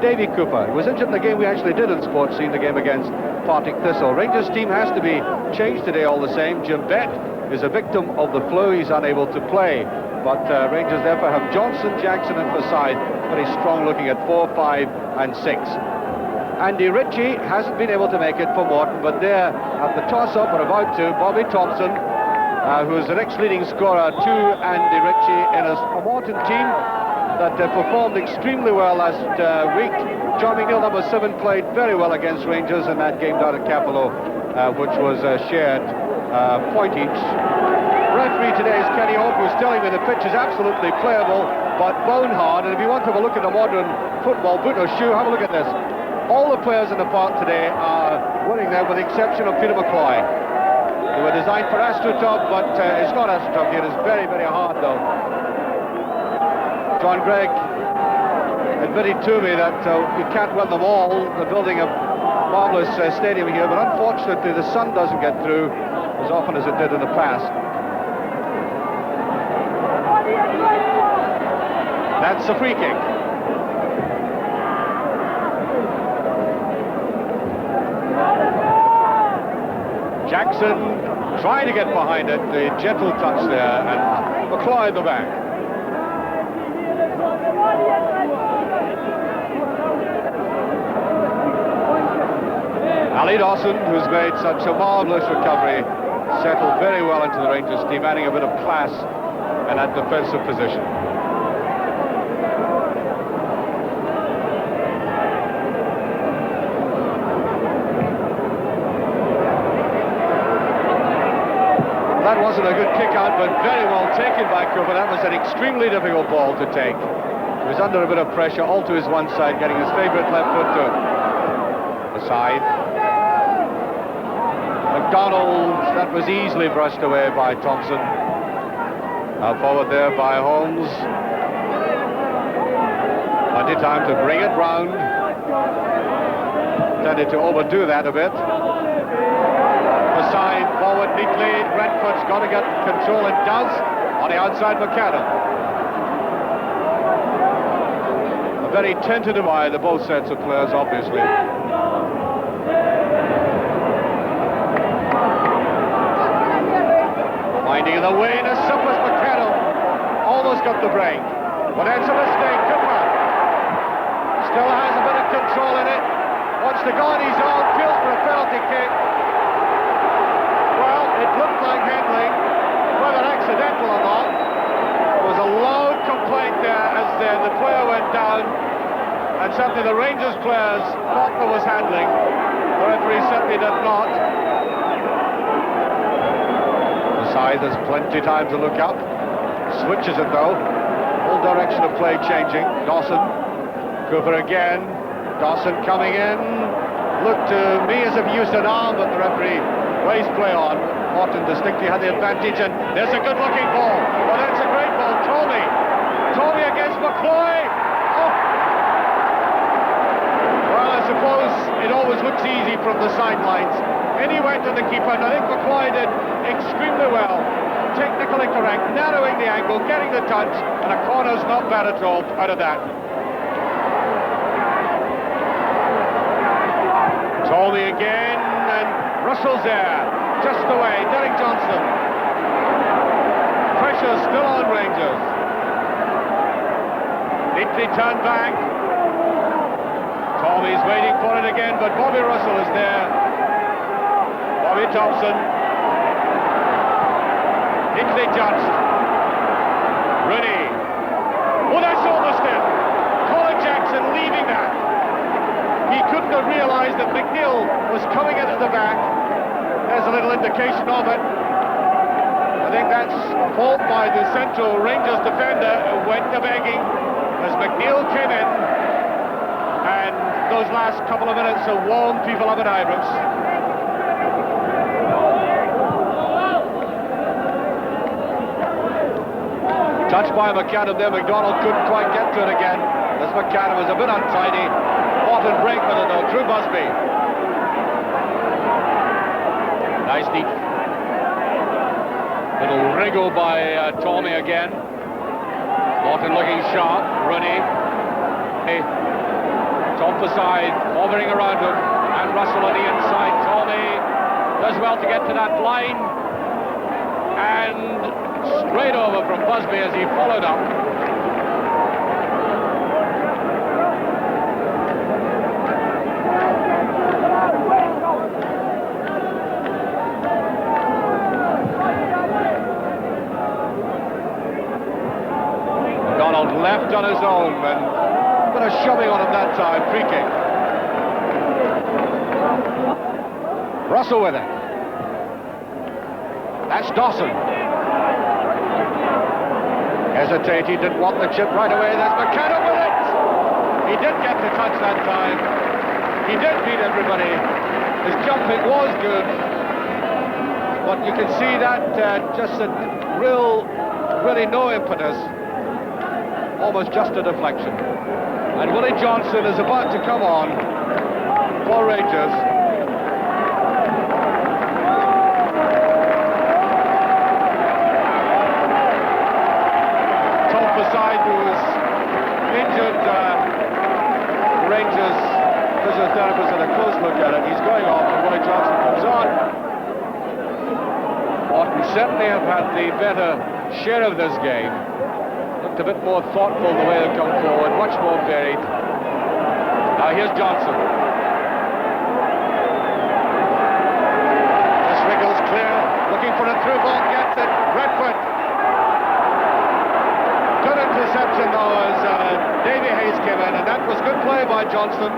Davy Cooper. He was injured in the game we actually did in Sports Scene, the game against Partick Thistle. Rangers team has to be changed today all the same. Jim Bett is a victim of the flu. He's unable to play. But Rangers therefore have Johnson, Jackson and Forsyth very strong looking at 4, 5 and 6. Andy Ritchie hasn't been able to make it for Morton, but there at the toss-up, or about to, Bobby Thompson, who's the next leading scorer to Andy Ritchie in a Morton team that performed extremely well last week. John McNeil, number 7, played very well against Rangers in that game down at Capello, which was shared point each. Referee today is Kenny Hope, who's telling me the pitch is absolutely playable, but bone hard. And if you want to have a look at a modern football boot or shoe, have a look at this. All the players in the park today are winning there, with the exception of Peter McCloy. They were designed for AstroTurf, but it's not AstroTurf here. It's very, very hard, though. John Gregg admitted to me that you can't win them all. They're building a marvellous stadium here, but unfortunately the sun doesn't get through as often as it did in the past. That's a free kick. Jackson trying to get behind it, the gentle touch there, and McCloy at the back. Ali Dawson, who's made such a marvellous recovery, settled very well into the Rangers team, adding a bit of class in that defensive position. That wasn't a good kick out, but very well taken by Cooper. That was an extremely difficult ball to take. He was under a bit of pressure, all to his one side, getting his favourite left foot to the side. McDonald, that was easily brushed away by Thompson. Now forward there by Holmes. Plenty time to bring it round. Tended to overdo that a bit. The side forward neatly. Brentford's got to get control, and does, on the outside. McAdam. A very tentative eye, the both sets of players, obviously. Finding the way to Supper's McAdam. Almost got the break. But that's a mistake. Cooper still has a bit of control in it. Wants to go on his own. Feels for a penalty kick. Well, it looked like handling. Whether accidental or not. There was a loud complaint there as the player went down. And certainly the Rangers players thought there was handling. The referee certainly did not. Side, there's plenty of time to look up. Switches it though. Whole direction of play changing. Dawson. Cooper again. Dawson coming in. Looked to me as if he used an arm, but the referee raised play on. Morton distinctly had the advantage, and there's a good looking ball. Well, that's a great ball. Tommy against McCloy. Oh. Well, I suppose it always looks easy from the sidelines. And he went to the keeper, and I think McCloy did extremely well. Technically correct, narrowing the angle, getting the touch, and a corner's not bad at all out of that. Tommy again, and Russell's there, just away. Derek Johnson. Pressure still on Rangers. Neatly turned back. Tommy's waiting for it again, but Bobby Russell is there. Bobby Thompson. Neatly judged. Rooney. Oh, that's almost it. Colin Jackson leaving that. He couldn't have realised that McNeil was coming into the back. There's a little indication of it. I think that's fault by the central Rangers defender who went to begging as McNeil came in. And those last couple of minutes have warmed people up at Ibrox. Touched by McAdam there. McDonald couldn't quite get to it again. This McAdam was a bit untidy. Morton break with it though, through Busby. Nice deep little wriggle by Tommy again. Morton looking sharp. Rooney. Top aside, hovering around him, and Russell on the inside. Tommy does well to get to that line, and straight over from Busby as he followed up. Left on his own, and a bit of shoving on him that time. Free kick. Russell with it. That's Dawson. Hesitate, he didn't want the chip right away. There's McKenna with it. He did get the touch that time. He did beat everybody. His jumping was good, but you can see that just a really no impetus. Almost just a deflection. And Willie Johnson is about to come on for Rangers. Top aside, who was injured. Rangers physiotherapist had a close look at it. He's going off and Willie Johnson comes on. Morton certainly have had the better share of this game. A bit more thoughtful the way they've come forward, much more varied. Now here's Johnson. This wriggles clear, looking for a through ball, gets it. Redford. Good interception though as Davy Hayes came in, and that was good play by Johnson.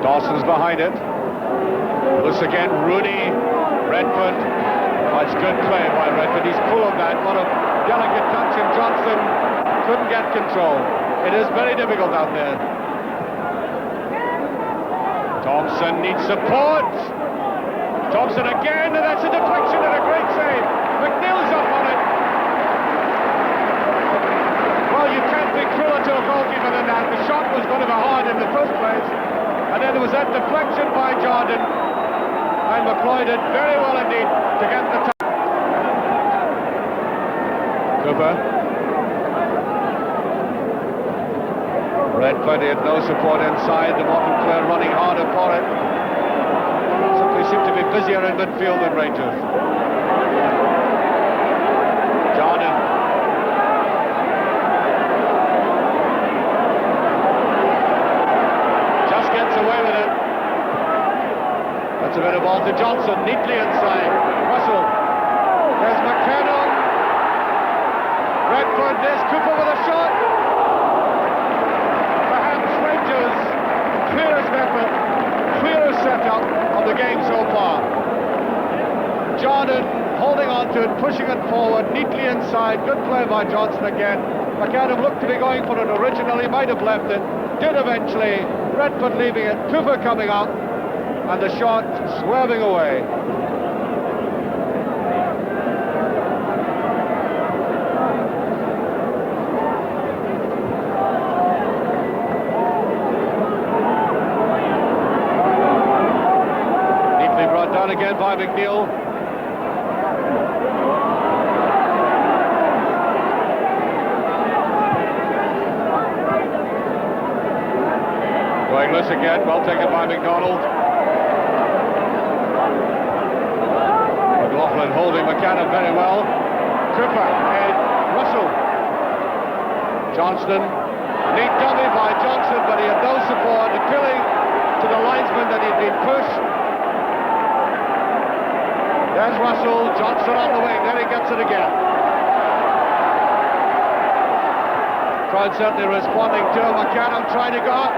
Dawson's behind it. Loose again, Rooney, Redford. Oh, it's good play by Redford. He's full of that. What a delicate touch, and Johnson couldn't get control. It is very difficult out there. Thompson needs support. Thompson again, and that's a deflection and a great save. McNeil's up on it. Well, you can't be crueler to a goalkeeper than that. The shot was going to be hard in the first place, and then there was that deflection by Jordan. And McLeod did very well indeed to get the touch. Cooper. Redford had no support inside. The Morton player running harder for it. Simply seemed to be busier in midfield than Rangers. Jordan. Just gets away with it. That's a bit of ball to Johnson, neatly inside. Russell. There's McKenna. Redford, there's Cooper with a shot. Perhaps Rangers' clearest effort, clearest setup of the game so far. Jordan holding on to it, pushing it forward, neatly inside. Good play by Johnson again. McAdam looked to be going for it originally, might have left it. Did eventually. Redford leaving it. Cooper coming up. And the shot swerving away. Neatly brought down again by McNeil. Going loose again, well taken by McDonald. Holding McCann very well. Cooper and Russell. Johnston. Neat dummy by Johnson, but he had no support. Appealing to the linesman that he'd been pushed. There's Russell. Johnson on the wing. Then he gets it again. Crowd certainly responding to him. McCann trying to go up.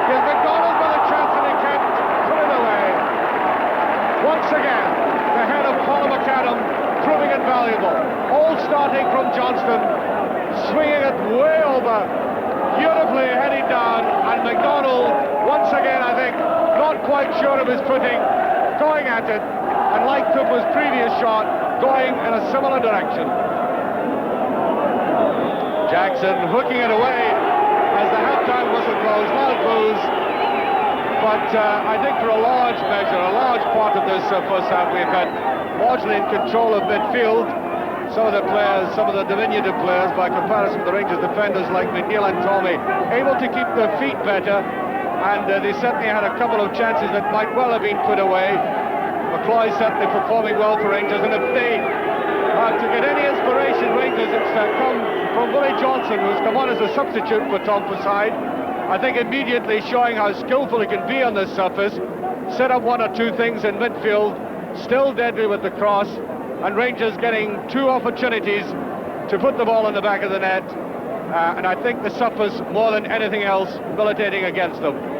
Here's McDonald with a chance and he can't put it away. Once again, the head of Colin McAdam proving it valuable. All starting from Johnston, swinging it way over, beautifully heading down, and McDonald, once again, I think, not quite sure of his footing, going at it, and like Cooper's previous shot, going in a similar direction. Jackson hooking it away as the halftime whistle blows. Loud boos But I think for a large measure, a large part of this first half, we've had largely in control of midfield. Some of the players, some of the diminutive players, by comparison with the Rangers defenders like McNeil and Tommy, able to keep their feet better, and they certainly had a couple of chances that might well have been put away. McCloy certainly performing well for Rangers, and if they to get any inspiration, Rangers, it's come from Willie Johnson, who's come on as a substitute for Tom Forsyth. I think immediately showing how skillful he can be on this surface, set up one or two things in midfield, still deadly with the cross, and Rangers getting two opportunities to put the ball in the back of the net, and I think the surface more than anything else militating against them.